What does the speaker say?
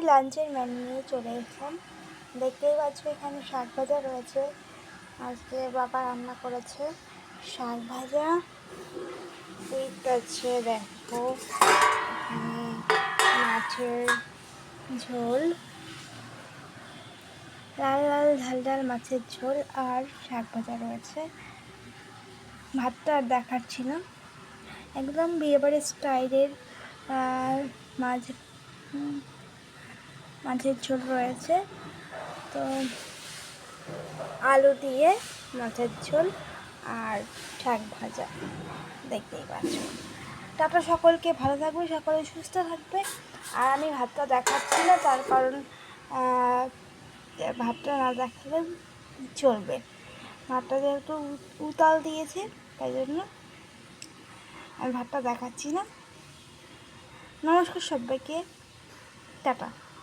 লাঞ্চের মেনু নিয়ে চলে এসেছিলাম। দেখতেই পাচ্ছ এখানে শাক ভাজা রয়েছে। আজকে বাবা রান্না করেছে শাক ভাজা। আছে দেখো এখানে মাছের ঝোল, লাল লাল ঝাল ঝাল মাছের ঝোল আর শাক ভাজা রয়েছে। ভাতটা আর দেখাচ্ছি না, একদম বিয়েবাড়ির স্টাইলের মাছের ঝোল রয়েছে। তো আলু দিয়ে মাছের ঝোল আর শাক ভাজা দেখতেই পাচ্ছ। টাটা, সকলকে ভালো থাকবে, সকলে সুস্থ থাকবে। আর আমি ভাতটা দেখাচ্ছি না, তার কারণ ভাতটা না দেখালে চলবে। ভাতটা যেহেতু উতাল দিয়েছে তাই জন্য আমি ভাতটা দেখাচ্ছি না। নমস্কার সবাইকে, টাটা।